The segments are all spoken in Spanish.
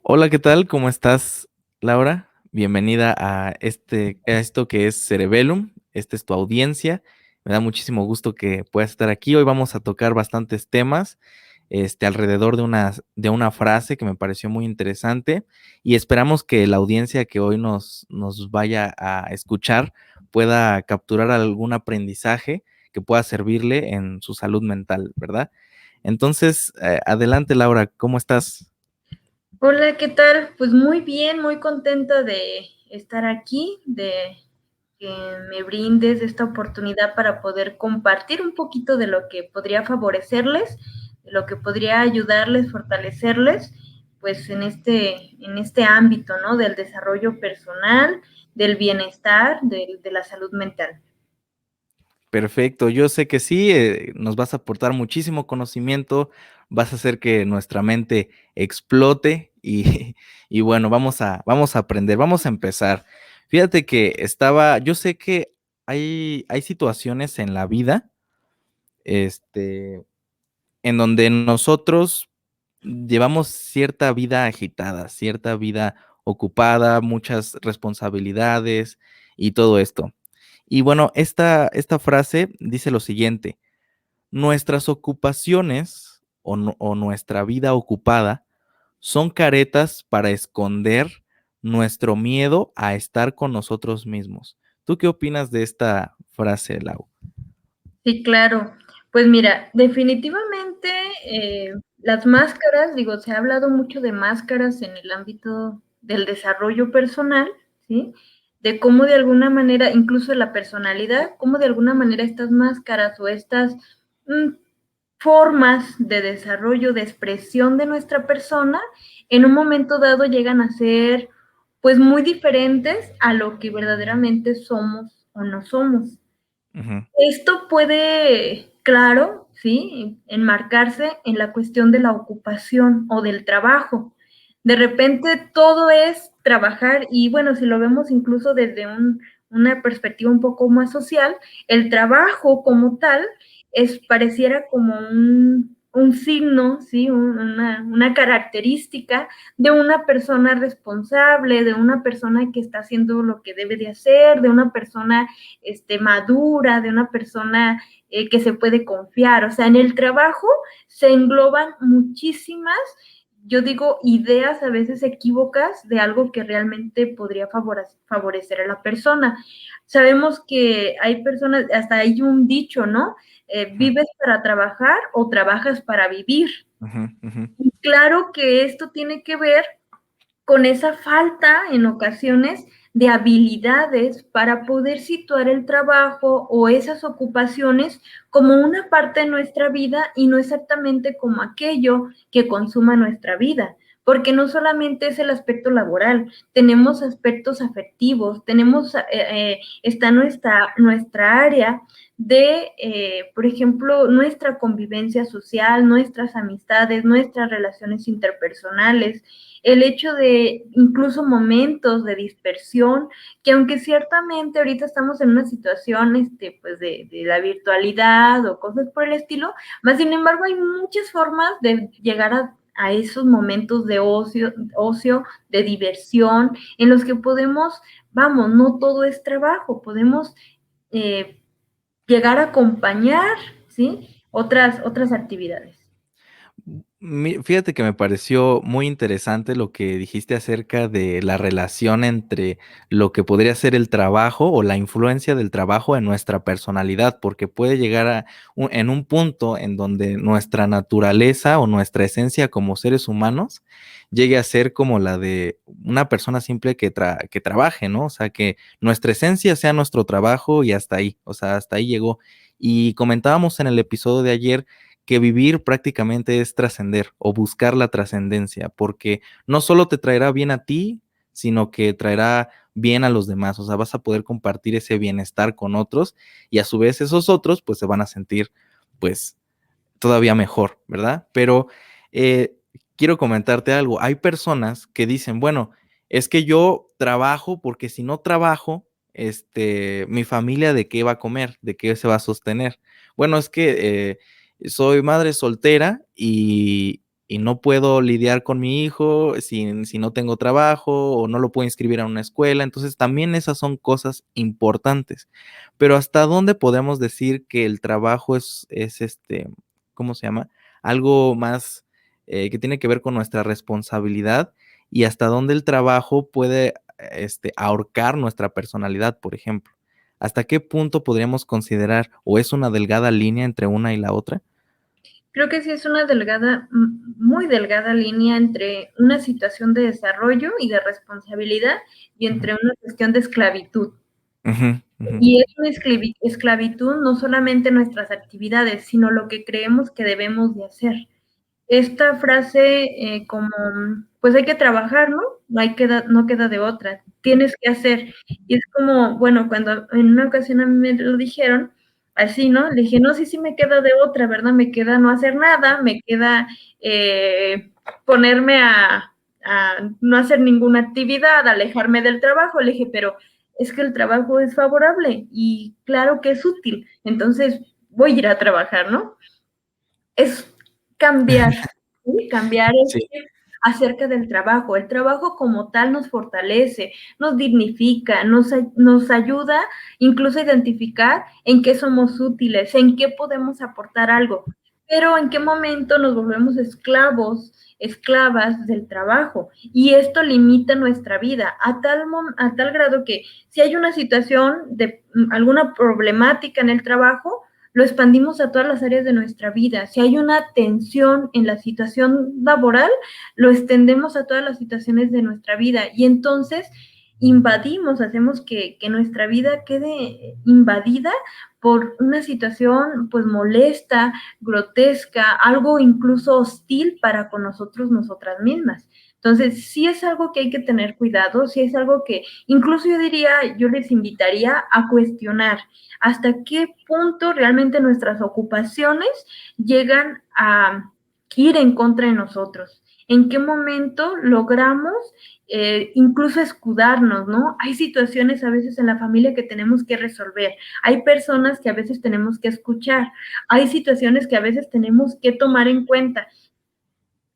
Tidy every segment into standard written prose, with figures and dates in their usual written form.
Hola, ¿qué tal? ¿Cómo estás, Laura? Bienvenida a esto que es Cerebellum. Esta es tu audiencia. Me da muchísimo gusto que puedas estar aquí. Hoy vamos a tocar bastantes temas, alrededor de una frase que me pareció muy interesante y esperamos que la audiencia que hoy nos vaya a escuchar pueda capturar algún aprendizaje que pueda servirle en su salud mental, ¿verdad? Entonces, adelante, Laura, ¿cómo estás? Hola, ¿qué tal? Pues muy bien, muy contenta de estar aquí, de que me brindes esta oportunidad para poder compartir un poquito de lo que podría favorecerles, de lo que podría ayudarles, fortalecerles, pues en este ámbito, ¿no? Del desarrollo personal, del bienestar, de la salud mental. Perfecto, yo sé que sí, nos vas a aportar muchísimo conocimiento, vas a hacer que nuestra mente explote y, y bueno, vamos a aprender, vamos a empezar. Fíjate que yo sé que hay situaciones en la vida, este, en donde nosotros llevamos cierta vida agitada, cierta vida ocupada, muchas responsabilidades y todo esto. Y bueno, esta frase dice lo siguiente: nuestras ocupaciones o nuestra vida ocupada son caretas para esconder nuestro miedo a estar con nosotros mismos. ¿Tú qué opinas de esta frase, Lau? Sí, claro. Pues mira, definitivamente las máscaras, digo, se ha hablado mucho de máscaras en el ámbito del desarrollo personal, ¿sí? De cómo de alguna manera, incluso la personalidad, cómo de alguna manera estas máscaras o estas mm, formas de desarrollo, de expresión de nuestra persona, en un momento dado llegan a ser pues muy diferentes a lo que verdaderamente somos o no somos. Ujú, Esto puede, claro, sí, enmarcarse en la cuestión de la ocupación o del trabajo. De repente todo es trabajar y bueno, si lo vemos incluso desde una perspectiva un poco más social, el trabajo como tal pareciera como un signo, ¿sí? Una característica de una persona responsable, de una persona que está haciendo lo que debe de hacer, de una persona madura, de una persona que se puede confiar. O sea, en el trabajo se engloban muchísimas, yo digo, ideas a veces equívocas de algo que realmente podría favorecer a la persona. Sabemos que hay personas, hasta hay un dicho, ¿no? ujú, ¿Vives para trabajar o trabajas para vivir? ujú, ujú. Y claro que esto tiene que ver con esa falta en ocasiones de habilidades para poder situar el trabajo o esas ocupaciones como una parte de nuestra vida y no exactamente como aquello que consuma nuestra vida. Porque no solamente es el aspecto laboral, tenemos aspectos afectivos, está nuestra área de, por ejemplo, nuestra convivencia social, nuestras amistades, nuestras relaciones interpersonales, el hecho de incluso momentos de dispersión, que aunque ciertamente ahorita estamos en una situación pues de la virtualidad o cosas por el estilo, más sin embargo hay muchas formas de llegar a esos momentos de ocio, de diversión, en los que podemos, vamos, no todo es trabajo, podemos eh, llegar a acompañar, ¿sí? Otras actividades. Fíjate que me pareció muy interesante lo que dijiste acerca de la relación entre lo que podría ser el trabajo o la influencia del trabajo en nuestra personalidad, porque puede llegar en un punto en donde nuestra naturaleza o nuestra esencia como seres humanos llegue a ser como la de una persona simple que trabaje, ¿no? O sea, que nuestra esencia sea nuestro trabajo y hasta ahí, o sea, hasta ahí llegó. Y comentábamos en el episodio de ayer que vivir prácticamente es trascender o buscar la trascendencia, porque no solo te traerá bien a ti, sino que traerá bien a los demás, o sea, vas a poder compartir ese bienestar con otros y a su vez esos otros pues se van a sentir pues todavía mejor, ¿verdad? Pero quiero comentarte algo, hay personas que dicen, bueno, es que yo trabajo porque si no trabajo, mi familia de qué va a comer, de qué se va a sostener. Bueno, es que soy madre soltera y no puedo lidiar con mi hijo si no tengo trabajo o no lo puedo inscribir a una escuela. Entonces también esas son cosas importantes. Pero ¿hasta dónde podemos decir que el trabajo es ¿cómo se llama? Algo más que tiene que ver con nuestra responsabilidad y hasta dónde el trabajo puede ahorcar nuestra personalidad, por ejemplo? ¿Hasta qué punto podríamos considerar o es una delgada línea entre una y la otra? Creo que sí es una muy delgada línea entre una situación de desarrollo y de responsabilidad y Ujú, entre una cuestión de esclavitud. ujú, ujú, Y es una esclavitud no solamente en nuestras actividades, sino lo que creemos que debemos de hacer. Esta frase como, pues hay que trabajar, ¿no? No queda de otra, tienes que hacer. Y es como, bueno, cuando en una ocasión a mí me lo dijeron, así, ¿no? Le dije, no, sí, sí me queda de otra, ¿verdad? Me queda no hacer nada, me queda ponerme a no hacer ninguna actividad, alejarme del trabajo. Le dije, pero es que el trabajo es favorable y claro que es útil, entonces voy a ir a trabajar, ¿no? Es cambiar, ¿sí? Cambiar el sí. chip acerca del trabajo. El trabajo como tal nos fortalece, nos dignifica, nos ayuda incluso a identificar en qué somos útiles, en qué podemos aportar algo, pero en qué momento nos volvemos esclavos, esclavas del trabajo. Y esto limita nuestra vida a tal grado que si hay una situación de alguna problemática en el trabajo, lo expandimos a todas las áreas de nuestra vida. Si hay una tensión en la situación laboral, lo extendemos a todas las situaciones de nuestra vida y entonces invadimos, hacemos que nuestra vida quede invadida por una situación pues molesta, grotesca, algo incluso hostil para con nosotros, nosotras mismas. Entonces, sí es algo que hay que tener cuidado, sí es algo que incluso yo diría, yo les invitaría a cuestionar hasta qué punto realmente nuestras ocupaciones llegan a ir en contra de nosotros. ¿En qué momento logramos incluso escudarnos, ¿no? Hay situaciones a veces en la familia que tenemos que resolver, hay personas que a veces tenemos que escuchar, hay situaciones que a veces tenemos que tomar en cuenta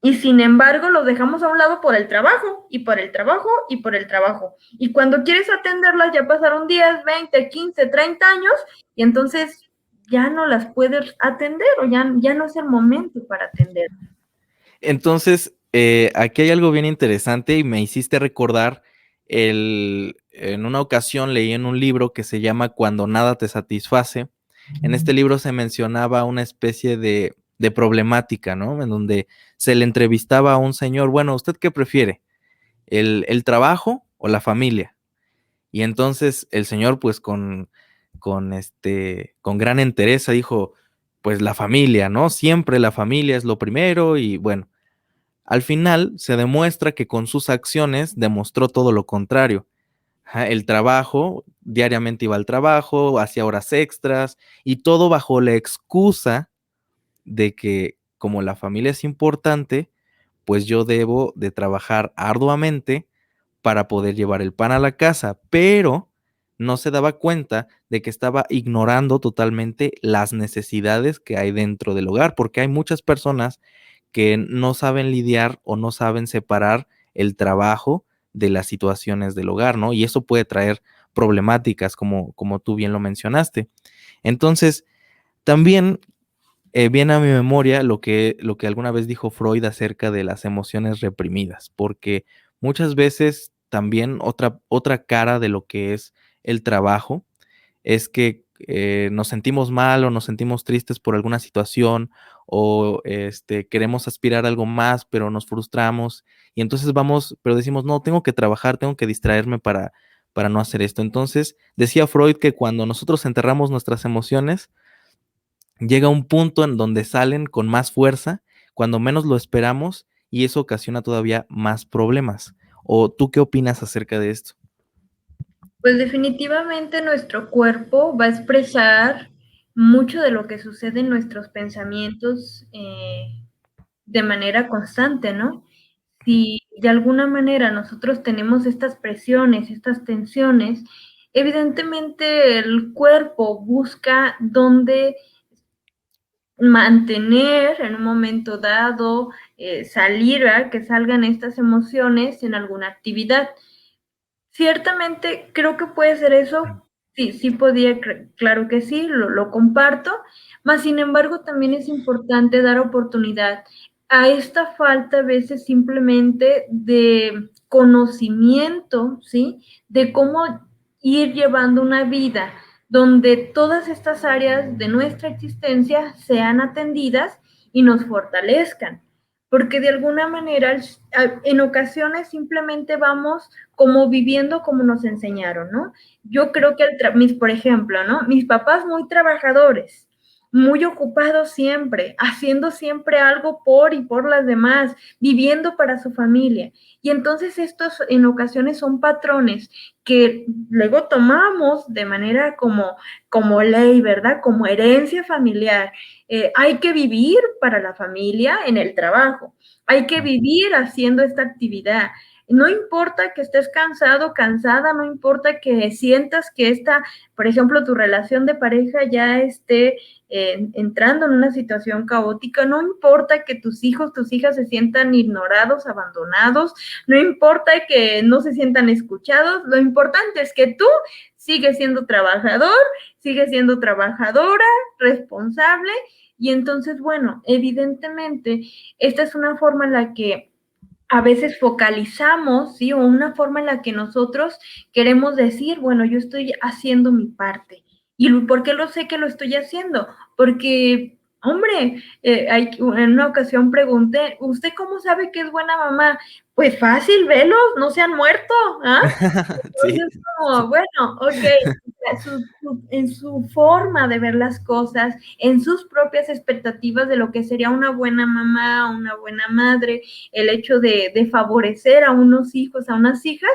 y sin embargo los dejamos a un lado por el trabajo y por el trabajo y por el trabajo. Y cuando quieres atenderlas ya pasaron 10, 20, 15, 30 años y entonces ya no las puedes atender o ya no es el momento para atender. Entonces, aquí hay algo bien interesante y me hiciste recordar en una ocasión leí en un libro que se llama Cuando nada te satisface. En este libro se mencionaba una especie de problemática, ¿no? En donde se le entrevistaba a un señor, bueno, ¿usted qué prefiere? ¿El trabajo o la familia? Y entonces el señor, pues con gran entereza dijo, pues la familia, ¿no? Siempre la familia es lo primero y bueno, al final se demuestra que con sus acciones demostró todo lo contrario. Ajá, el trabajo, diariamente iba al trabajo, hacía horas extras y todo bajo la excusa de que como la familia es importante, pues yo debo de trabajar arduamente para poder llevar el pan a la casa, pero no se daba cuenta de que estaba ignorando totalmente las necesidades que hay dentro del hogar, porque hay muchas personas que no saben lidiar o no saben separar el trabajo de las situaciones del hogar, ¿no? Y eso puede traer problemáticas, como tú bien lo mencionaste. Entonces, también viene a mi memoria lo que alguna vez dijo Freud acerca de las emociones reprimidas, porque muchas veces también otra cara de lo que es el trabajo es que nos sentimos mal o nos sentimos tristes por alguna situación o queremos aspirar a algo más, pero nos frustramos y entonces vamos, pero decimos, no, tengo que trabajar, tengo que distraerme para no hacer esto. Entonces, decía Freud que cuando nosotros enterramos nuestras emociones, llega un punto en donde salen con más fuerza, cuando menos lo esperamos, y eso ocasiona todavía más problemas. ¿O tú qué opinas acerca de esto? Pues definitivamente nuestro cuerpo va a expresar mucho de lo que sucede en nuestros pensamientos de manera constante, ¿no? Si de alguna manera nosotros tenemos estas presiones, estas tensiones, evidentemente el cuerpo busca dónde mantener en un momento dado, salir, ¿verdad? Que salgan estas emociones en alguna actividad. Ciertamente creo que puede ser eso, sí, sí podía, claro que sí, lo comparto, mas sin embargo también es importante dar oportunidad a esta falta a veces simplemente de conocimiento, ¿sí? De cómo ir llevando una vida donde todas estas áreas de nuestra existencia sean atendidas y nos fortalezcan, porque de alguna manera en ocasiones simplemente vamos como viviendo como nos enseñaron, ¿no? Yo creo que, por ejemplo, ¿no? Mis papás muy trabajadores, muy ocupados siempre, haciendo siempre algo por y por las demás, viviendo para su familia. Y entonces estos en ocasiones son patrones que luego tomamos de manera como ley, ¿verdad? Como herencia familiar. Hay que vivir para la familia en el trabajo, hay que vivir haciendo esta actividad. No importa que estés cansado, cansada, no importa que sientas que esta, por ejemplo, tu relación de pareja ya esté entrando en una situación caótica, no importa que tus hijos, tus hijas se sientan ignorados, abandonados, no importa que no se sientan escuchados, lo importante es que tú sigues siendo trabajador, sigues siendo trabajadora, responsable, y entonces, bueno, evidentemente, esta es una forma en la que a veces focalizamos, ¿sí? O una forma en la que nosotros queremos decir, bueno, yo estoy haciendo mi parte. ¿Y por qué lo sé que lo estoy haciendo? Porque, hombre, en una ocasión pregunté, ¿usted cómo sabe que es buena mamá? Pues fácil, velos, no se han muerto, ¿ah? Sí, Entonces, como, bueno, ok, en su forma de ver las cosas, en sus propias expectativas de lo que sería una buena mamá, una buena madre, el hecho de favorecer a unos hijos, a unas hijas,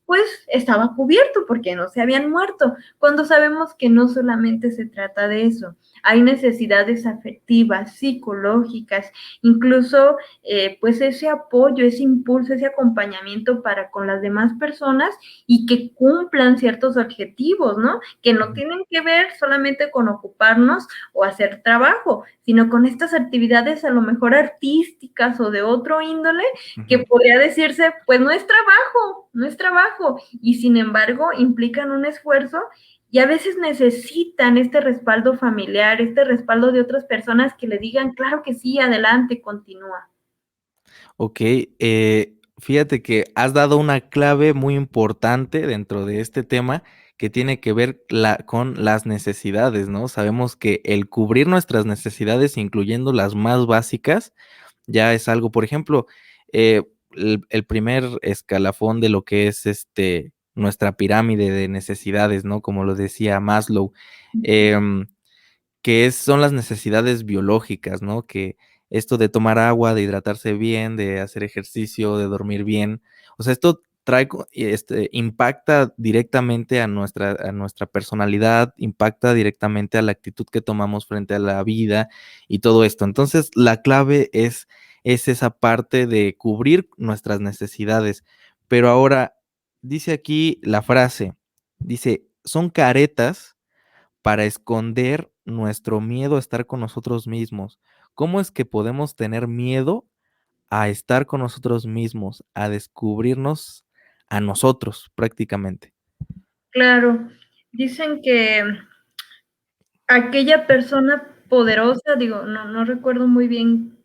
pues estaba cubierto porque no se habían muerto, cuando sabemos que no solamente se trata de eso, hay necesidades afectivas, psicológicas, incluso pues ese apoyo, ese impulso, ese acompañamiento para con las demás personas y que cumplan ciertos objetivos, ¿no? Que no tienen que ver solamente con ocuparnos o hacer trabajo, sino con estas actividades a lo mejor artísticas o de otro índole, que podría decirse, pues no es trabajo, no es trabajo, y sin embargo implican un esfuerzo y a veces necesitan este respaldo familiar, este respaldo de otras personas que le digan, claro que sí, adelante, continúa. Ok, fíjate que has dado una clave muy importante dentro de este tema que tiene que ver con las necesidades, ¿no? Sabemos que el cubrir nuestras necesidades, incluyendo las más básicas, ya es algo, por ejemplo, el primer escalafón de lo que es nuestra pirámide de necesidades, ¿no? Como lo decía Maslow. em, son las necesidades biológicas, ¿no? Que esto de tomar agua, de hidratarse bien, de hacer ejercicio, de dormir bien, o sea, esto impacta directamente a nuestra personalidad, impacta directamente a la actitud que tomamos frente a la vida y todo esto. Entonces, la clave es esa parte de cubrir nuestras necesidades. Pero ahora, dice aquí la frase, dice, son caretas para esconder nuestro miedo a estar con nosotros mismos. ¿Cómo es que podemos tener miedo a estar con nosotros mismos, a descubrirnos a nosotros prácticamente? Claro, dicen que aquella persona poderosa, digo, no recuerdo muy bien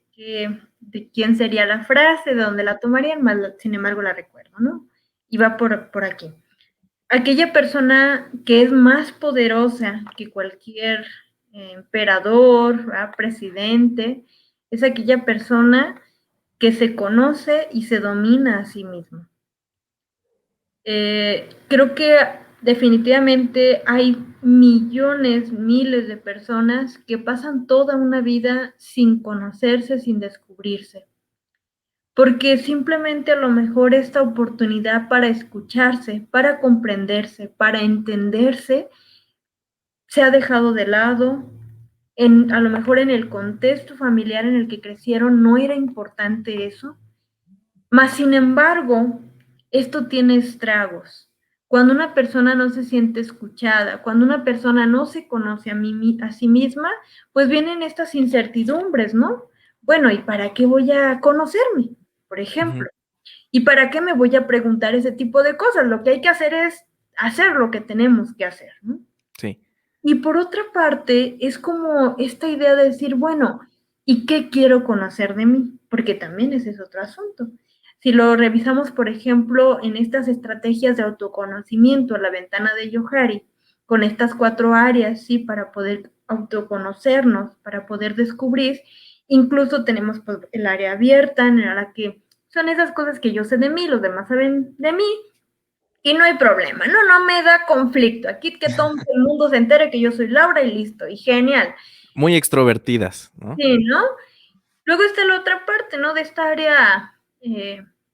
de quién sería la frase, de dónde la tomarían, más sin embargo la recuerdo, ¿no? Y va por aquí. Aquella persona que es más poderosa que cualquier emperador, ¿verdad? Presidente, es aquella persona que se conoce y se domina a sí misma. Creo que definitivamente hay millones, miles de personas que pasan toda una vida sin conocerse, sin descubrirse, porque simplemente a lo mejor esta oportunidad para escucharse, para comprenderse, para entenderse, se ha dejado de lado. A lo mejor en el contexto familiar en el que crecieron no era importante eso, mas sin embargo, esto tiene estragos, Cuando una persona no se siente escuchada, cuando una persona no se conoce a sí misma, pues vienen estas incertidumbres, ¿no? Bueno, ¿y para qué voy a conocerme? Por Ujú. ejemplo, ¿y para qué me voy a preguntar ese tipo de cosas? Lo que hay que hacer es hacer lo que tenemos que hacer, ¿no? Sí. Y por otra parte, es como esta idea de decir, bueno, ¿y qué quiero conocer de mí? Porque también ese es otro asunto. Si lo revisamos, por ejemplo, en estas estrategias de autoconocimiento, la ventana de Johari, con estas 4 áreas, sí, para poder autoconocernos, para poder descubrir, incluso tenemos pues, el área abierta, en la que son esas cosas que yo sé de mí, los demás saben de mí, y no hay problema, no me da conflicto. Aquí que todo el mundo se entere que yo soy Laura y listo, y genial. Muy extrovertidas, ¿no? Sí, ¿no? Luego está la otra parte, ¿no? De esta área,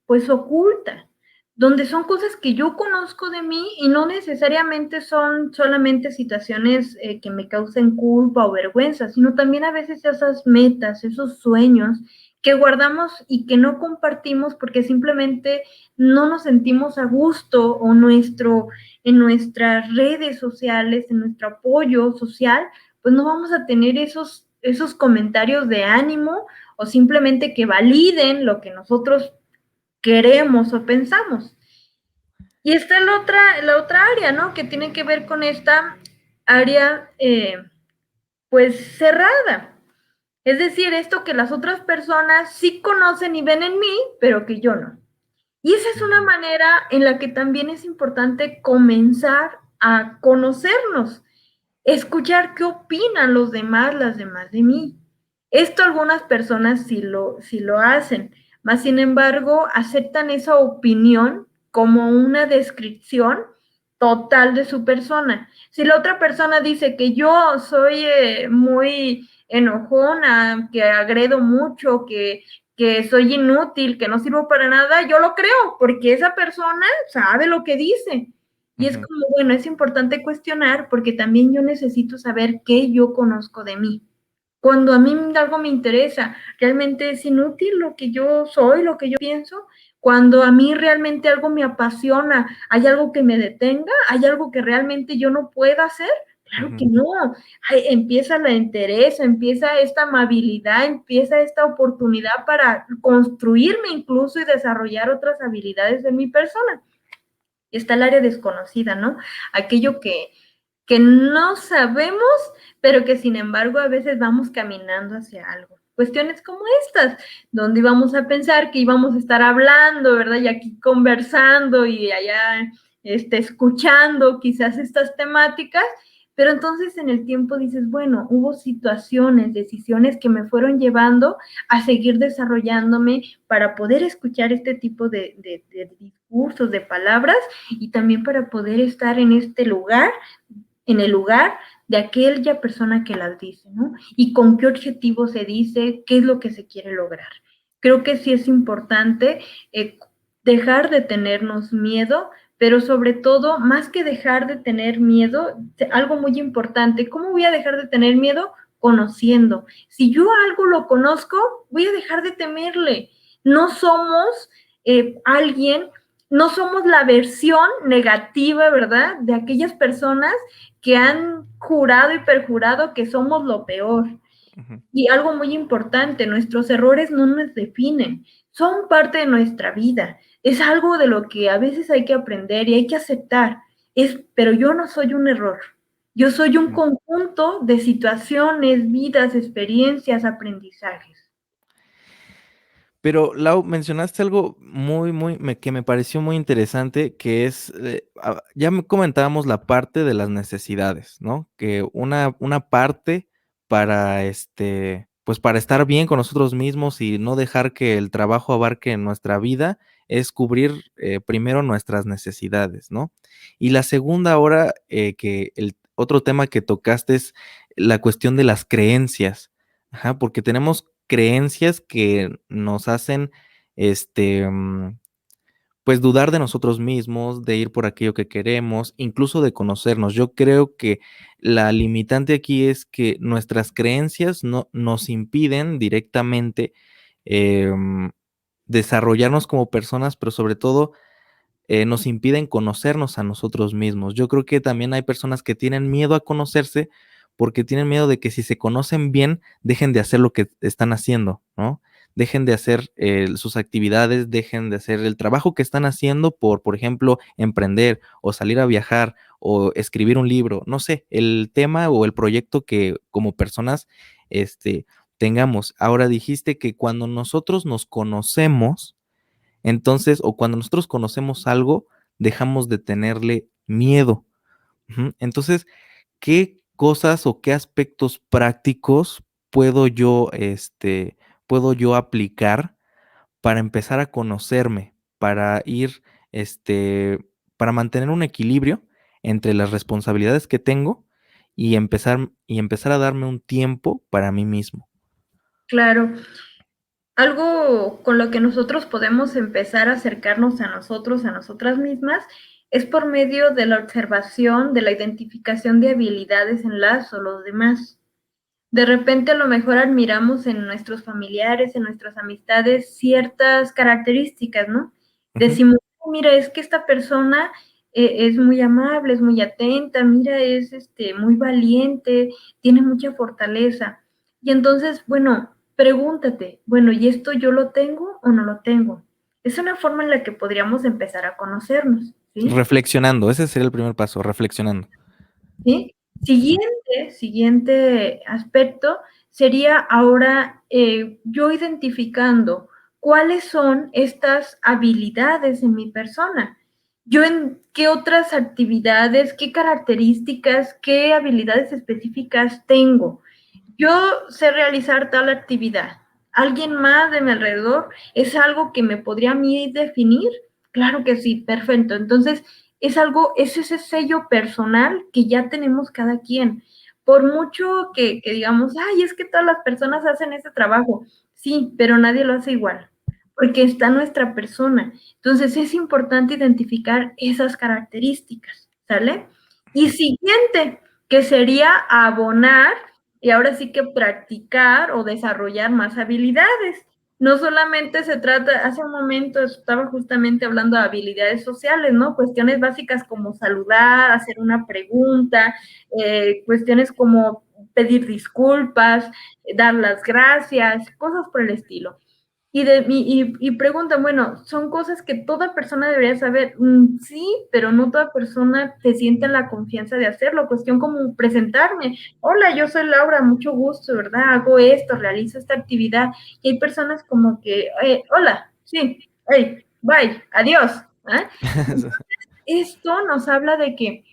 pues oculta, donde son cosas que yo conozco de mí y no necesariamente son solamente situaciones que me causen culpa o vergüenza, sino también a veces esas metas, esos sueños que guardamos y que no compartimos porque simplemente no nos sentimos a gusto o en nuestras redes sociales, en nuestro apoyo social, pues no vamos a tener esos comentarios de ánimo o simplemente que validen lo que nosotros queremos o pensamos. Y está la otra área, ¿no? Que tiene que ver con esta área, pues, cerrada. Es decir, esto que las otras personas sí conocen y ven en mí, pero que yo no. Y esa es una Ujú. manera en la que también es importante comenzar a conocernos, escuchar qué opinan los demás, las demás de mí. Esto algunas personas sí lo hacen, mas sin embargo aceptan esa opinión como una descripción total de su persona. Si la otra persona dice que yo soy muy enojona, que agredo mucho, que soy inútil, que no sirvo para nada, yo lo creo, porque esa persona sabe lo que dice. Y es Ujú. como, bueno, es importante cuestionar porque también yo necesito saber qué yo conozco de mí. Cuando a mí algo me interesa, realmente es inútil lo que yo soy, lo que yo pienso. Cuando a mí realmente algo me apasiona, hay algo que me detenga, hay algo que realmente yo no pueda hacer. Claro que Ujú. no. Ay, empieza la interés, empieza esta amabilidad, empieza esta oportunidad para construirme incluso y desarrollar otras habilidades de mi persona. Y está el área desconocida, ¿no? Aquello que no sabemos, pero que sin embargo a veces vamos caminando hacia algo. Cuestiones como estas, donde íbamos a pensar que íbamos a estar hablando, ¿verdad? Y aquí conversando y allá escuchando quizás estas temáticas, pero entonces en el tiempo dices, bueno, hubo situaciones, decisiones que me fueron llevando a seguir desarrollándome para poder escuchar este tipo de discursos, de palabras y también para poder estar en este lugar, en el lugar de aquella persona que las dice, ¿no? Y con qué objetivo se dice, qué es lo que se quiere lograr. Creo que sí es importante dejar de tenernos miedo, pero sobre todo, más que dejar de tener miedo, algo muy importante, ¿cómo voy a dejar de tener miedo? Conociendo. Si yo algo lo conozco, voy a dejar de temerle. No somos alguien, no somos la versión negativa, ¿verdad? De aquellas personas que han jurado y perjurado que somos lo peor. Ujú. Y algo muy importante, nuestros errores no nos definen, son parte de nuestra vida. Es algo de lo que a veces hay que aprender y hay que aceptar. Pero yo no soy un error. Yo soy un Ujú. conjunto de situaciones, vidas, experiencias, aprendizajes. Pero, Lau, mencionaste algo que me pareció muy interesante, que es, ya comentábamos la parte de las necesidades, ¿no? Que una parte para, pues para estar bien con nosotros mismos y no dejar que el trabajo abarque nuestra vida, es cubrir primero nuestras necesidades, ¿no? Y la segunda ahora, que el otro tema que tocaste es la cuestión de las creencias. Ajá, porque tenemos creencias que nos hacen, este, mm, pues, dudar de nosotros mismos, de ir por aquello que queremos, incluso de conocernos. Yo creo que la limitante aquí es que nuestras creencias no nos impiden directamente, desarrollarnos como personas, pero sobre todo nos impiden conocernos a nosotros mismos. Yo creo que también hay personas que tienen miedo a conocerse porque tienen miedo de que si se conocen bien, dejen de hacer lo que están haciendo, ¿no? Dejen de hacer sus actividades, dejen de hacer el trabajo que están haciendo por ejemplo, emprender o salir a viajar o escribir un libro, no sé, el tema o el proyecto que como personas tengamos. Ahora dijiste que cuando nosotros nos conocemos, entonces, o cuando nosotros conocemos algo, dejamos de tenerle miedo. Ujú. Entonces, ¿qué cosas o qué aspectos prácticos puedo yo aplicar para empezar a conocerme, para ir, para mantener un equilibrio entre las responsabilidades que tengo y empezar a darme un tiempo para mí mismo? Claro, algo con lo que nosotros podemos empezar a acercarnos a nosotros, a nosotras mismas, es por medio de la observación, de la identificación de habilidades en las o los demás. De repente a lo mejor admiramos en nuestros familiares, en nuestras amistades, ciertas características, ¿no? Ujú. Decimos, mira, es que esta persona es muy amable, es muy atenta, mira, es muy valiente, tiene mucha fortaleza. Y entonces, bueno, pregúntate, bueno, ¿y esto yo lo tengo o no lo tengo? Es una forma en la que podríamos empezar a conocernos, ¿sí? Reflexionando, ese sería el primer paso, reflexionando. ¿Sí? Siguiente aspecto sería ahora yo identificando cuáles son estas habilidades en mi persona. Yo en qué otras actividades, qué características, qué habilidades específicas tengo. Yo sé realizar tal actividad. ¿Alguien más de mi alrededor es algo que me podría a mí definir? Claro que sí, perfecto. Entonces, es ese sello personal que ya tenemos cada quien. Por mucho que digamos, ay, es que todas las personas hacen ese trabajo. Sí, pero nadie lo hace igual, porque está nuestra persona. Entonces, es importante identificar esas características, ¿sale? Y siguiente, que sería abonar y ahora sí que practicar o desarrollar más habilidades. No solamente se trata, hace un momento estaba justamente hablando de habilidades sociales, ¿no? Cuestiones básicas como saludar, hacer una pregunta, cuestiones como pedir disculpas, dar las gracias, cosas por el estilo. Y preguntan, bueno, ¿son cosas que toda persona debería saber? Sí, pero no toda persona te siente la confianza de hacerlo. Cuestión como presentarme. Hola, yo soy Laura, mucho gusto, ¿verdad? Hago esto, realizo esta actividad. Y hay personas como que, hola, sí, hey, bye, adiós. ¿Eh? Esto nos habla de que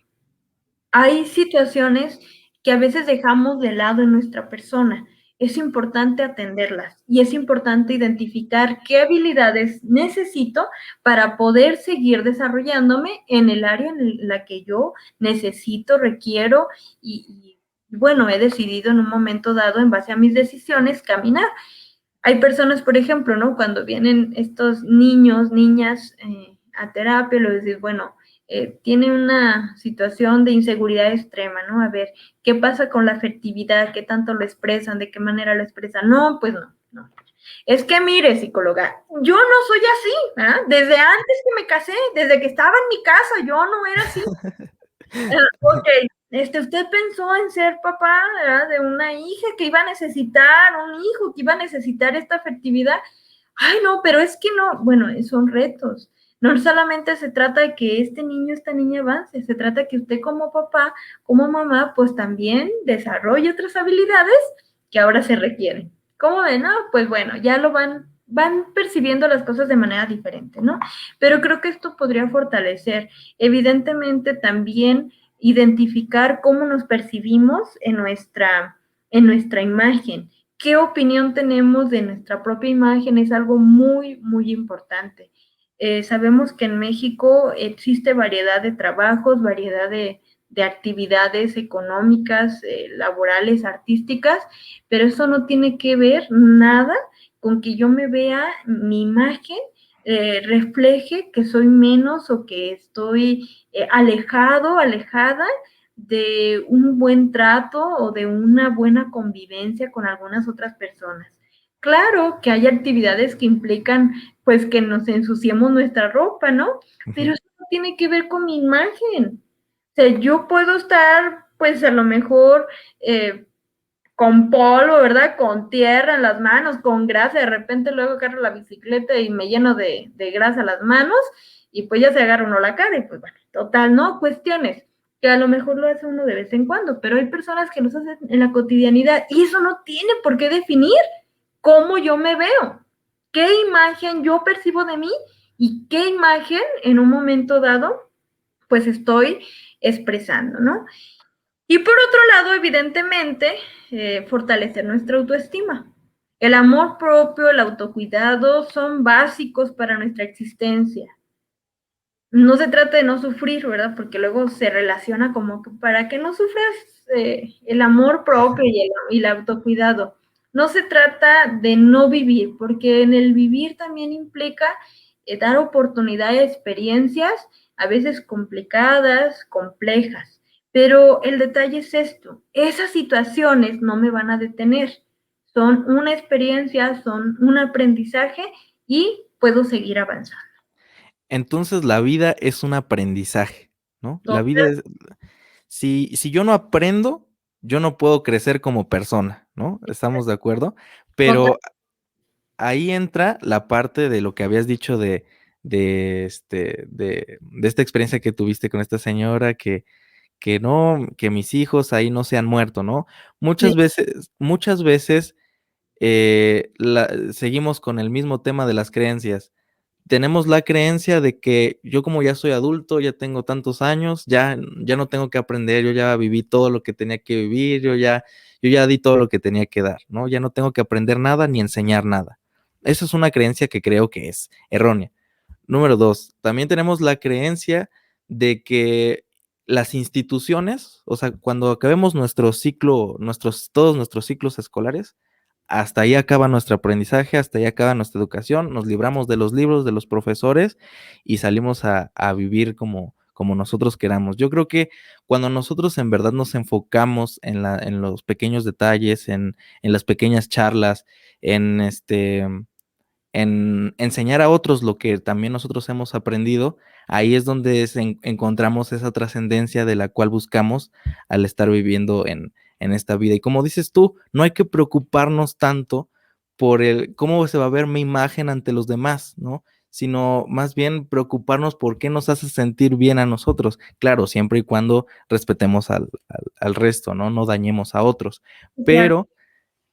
hay situaciones que a veces dejamos de lado en nuestra persona. Es importante atenderlas y es importante identificar qué habilidades necesito para poder seguir desarrollándome en el área en la que yo necesito, requiero y bueno, he decidido en un momento dado, en base a mis decisiones, caminar. Hay personas, por ejemplo, ¿no? Cuando vienen estos niños, niñas a terapia, lo dices, bueno, tiene una situación de inseguridad extrema, ¿no? A ver, ¿qué pasa con la afectividad? ¿Qué tanto lo expresan? ¿De qué manera lo expresan? No, pues no, no. Es que mire, psicóloga, yo no soy así, ¿verdad? Desde antes que me casé, desde que estaba en mi casa, yo no era así. Ok, usted pensó en ser papá, ¿verdad? De una hija que iba a necesitar, un hijo que iba a necesitar esta afectividad. Ay, no, pero es que no, bueno, son retos. No solamente se trata de que este niño, esta niña avance, se trata de que usted como papá, como mamá, pues también desarrolle otras habilidades que ahora se requieren. ¿Cómo ven? No, pues bueno, ya lo van percibiendo las cosas de manera diferente, ¿no? Pero creo que esto podría fortalecer. Evidentemente también identificar cómo nos percibimos en nuestra imagen. ¿Qué opinión tenemos de nuestra propia imagen? Es algo muy, muy importante. Sabemos que en México existe variedad de trabajos, variedad de actividades económicas, laborales, artísticas, pero eso no tiene que ver nada con que yo me vea mi imagen refleje que soy menos o que estoy alejado, alejada de un buen trato o de una buena convivencia con algunas otras personas. Claro que hay actividades que implican, pues, que nos ensuciemos nuestra ropa, ¿no? Pero Ujú. eso no tiene que ver con mi imagen. O sea, yo puedo estar, pues, a lo mejor, con polvo, ¿verdad? Con tierra en las manos, con grasa, de repente luego agarro la bicicleta y me lleno de grasa las manos y pues ya se agarra uno la cara y pues bueno, total, ¿no? Cuestiones que a lo mejor lo hace uno de vez en cuando, pero hay personas que los hacen en la cotidianidad y eso no tiene por qué definir cómo yo me veo, qué imagen yo percibo de mí y qué imagen en un momento dado pues estoy expresando, ¿no? Y por otro lado, evidentemente, fortalecer nuestra autoestima. El amor propio, el autocuidado son básicos para nuestra existencia. No se trata de no sufrir, ¿verdad? Porque luego se relaciona como que para que no sufras el amor propio y el autocuidado. No se trata de no vivir, porque en el vivir también implica dar oportunidad a experiencias, a veces complicadas, complejas. Pero el detalle es esto, esas situaciones no me van a detener. Son una experiencia, son un aprendizaje y puedo seguir avanzando. Entonces la vida es un aprendizaje, ¿no? La vida Total, es, si yo no aprendo, yo no puedo crecer como persona, ¿no? ¿Estamos de acuerdo? total. Pero ahí entra la parte de lo que habías dicho de esta experiencia que tuviste con esta señora que no, que mis hijos ahí no se han muerto, ¿no? Sí, Muchas veces seguimos con el mismo tema de las creencias. Tenemos la creencia de que yo como ya soy adulto, ya tengo tantos años, ya no tengo que aprender, yo ya viví todo lo que tenía que vivir, yo ya di todo lo que tenía que dar, ¿no? Ya no tengo que aprender nada ni enseñar nada. Esa es una creencia que creo que es errónea. Número dos, también tenemos la creencia de que las instituciones, o sea, cuando acabemos nuestro ciclo, todos nuestros ciclos escolares, hasta ahí acaba nuestro aprendizaje, hasta ahí acaba nuestra educación, nos libramos de los libros, de los profesores y salimos a vivir como nosotros queramos. Yo creo que cuando nosotros en verdad nos enfocamos en los pequeños detalles, en las pequeñas charlas, en enseñar a otros lo que también nosotros hemos aprendido, ahí es donde encontramos esa trascendencia de la cual buscamos al estar viviendo en esta vida. Y como dices tú, no hay que preocuparnos tanto por el cómo se va a ver mi imagen ante los demás, ¿no? Sino más bien preocuparnos por qué nos hace sentir bien a nosotros. Claro, siempre y cuando respetemos al resto, ¿no? No dañemos a otros. claro. Pero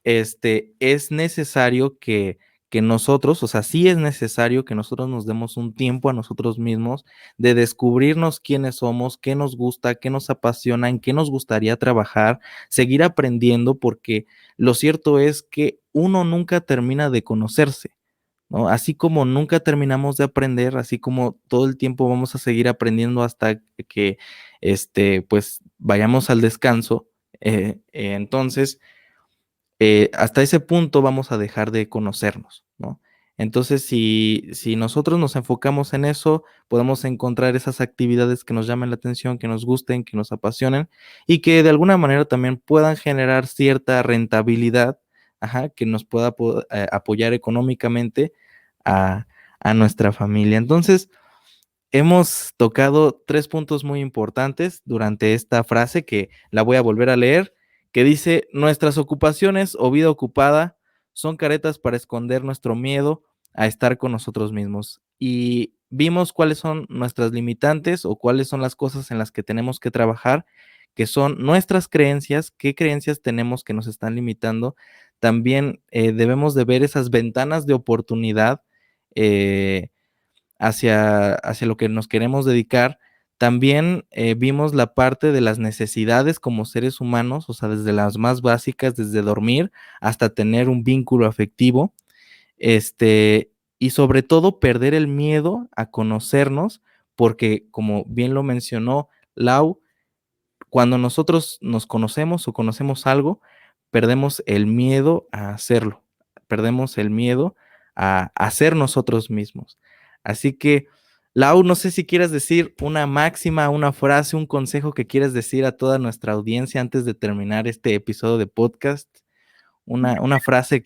es necesario que nosotros, o sea, sí es necesario que nosotros nos demos un tiempo a nosotros mismos de descubrirnos quiénes somos, qué nos gusta, qué nos apasiona, en qué nos gustaría trabajar, seguir aprendiendo, porque lo cierto es que uno nunca termina de conocerse, ¿no? Así como nunca terminamos de aprender, así como todo el tiempo vamos a seguir aprendiendo hasta que, pues, vayamos al descanso. Entonces, hasta ese punto vamos a dejar de conocernos, ¿no? Entonces, si nosotros nos enfocamos en eso, podemos encontrar esas actividades que nos llamen la atención, que nos gusten, que nos apasionen y que de alguna manera también puedan generar cierta rentabilidad, ajá, que nos pueda apoyar económicamente a, a nuestra familia. Entonces, hemos tocado tres puntos muy importantes durante esta frase que la voy a volver a leer, que dice, nuestras ocupaciones o vida ocupada son caretas para esconder nuestro miedo a estar con nosotros mismos. Y vimos cuáles son nuestras limitantes o cuáles son las cosas en las que tenemos que trabajar, que son nuestras creencias, qué creencias tenemos que nos están limitando. También debemos de ver esas ventanas de oportunidad. Hacia lo que nos queremos dedicar, también vimos la parte de las necesidades como seres humanos, o sea, desde las más básicas, desde dormir hasta tener un vínculo afectivo, y sobre todo perder el miedo a conocernos, porque como bien lo mencionó Lau, cuando nosotros nos conocemos o conocemos algo, perdemos el miedo a hacerlo, perdemos el miedo a ser nosotros mismos. Así que, Lau, no sé si quieres decir una máxima, una frase, un consejo que quieras decir a toda nuestra audiencia antes de terminar este episodio de podcast, una frase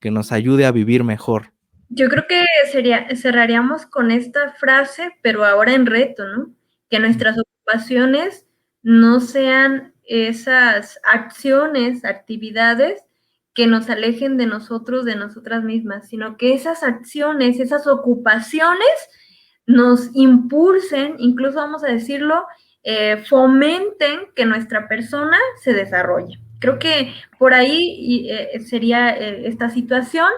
que nos ayude a vivir mejor. Yo creo que cerraríamos con esta frase, pero ahora en reto, ¿no? Que nuestras ocupaciones no sean esas acciones, actividades que nos alejen de nosotros, de nosotras mismas, sino que esas acciones, esas ocupaciones nos impulsen, incluso vamos a decirlo, fomenten que nuestra persona se desarrolle. Creo que por ahí sería esta situación.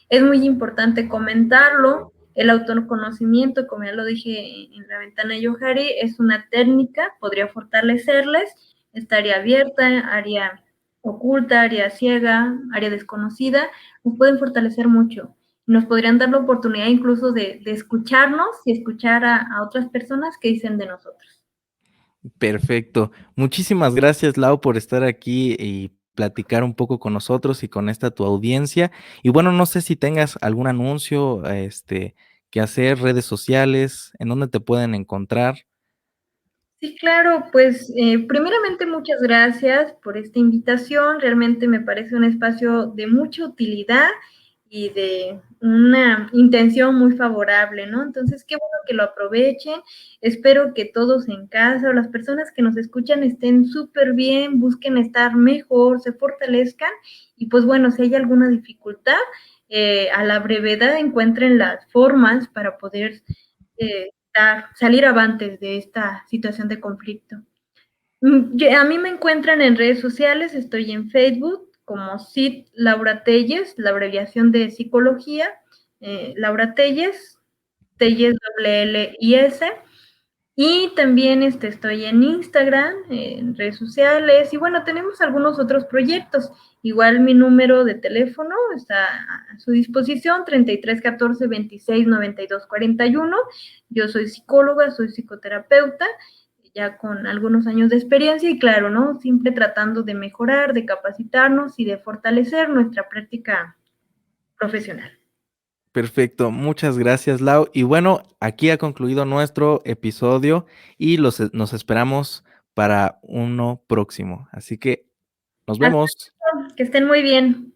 Es muy importante comentarlo. El autoconocimiento, como ya lo dije en la ventana de Johari, es una técnica, podría fortalecerles, estaría abierta, área oculta, área ciega, área desconocida, nos pueden fortalecer mucho. Nos podrían dar la oportunidad incluso de escucharnos y escuchar a otras personas que dicen de nosotros. Perfecto. Muchísimas gracias, Lau, por estar aquí y platicar un poco con nosotros y con esta tu audiencia. Y bueno, no sé si tengas algún anuncio, que hacer, redes sociales, en dónde te pueden encontrar. Sí, claro, pues primeramente muchas gracias por esta invitación. Realmente me parece un espacio de mucha utilidad y de una intención muy favorable, ¿no? Entonces, qué bueno que lo aprovechen. Espero que todos en casa o las personas que nos escuchan estén súper bien, busquen estar mejor, se fortalezcan y pues bueno, si hay alguna dificultad, a la brevedad encuentren las formas para poder salir avantes de esta situación de conflicto. A mí me encuentran en redes sociales, estoy en Facebook como Cid Laura Telles, la abreviación de psicología, Laura Telles, Telles L-L-I-S, y también estoy en Instagram, en redes sociales, y bueno, tenemos algunos otros proyectos. Igual mi número de teléfono está a su disposición, 33 14 26 92 41. Yo soy psicóloga, soy psicoterapeuta, ya con algunos años de experiencia y claro, ¿no? Siempre tratando de mejorar, de capacitarnos y de fortalecer nuestra práctica profesional. Perfecto, muchas gracias, Lau. Y bueno, aquí ha concluido nuestro episodio y nos esperamos para uno próximo. Así que nos Hasta vemos. luego, que estén muy bien.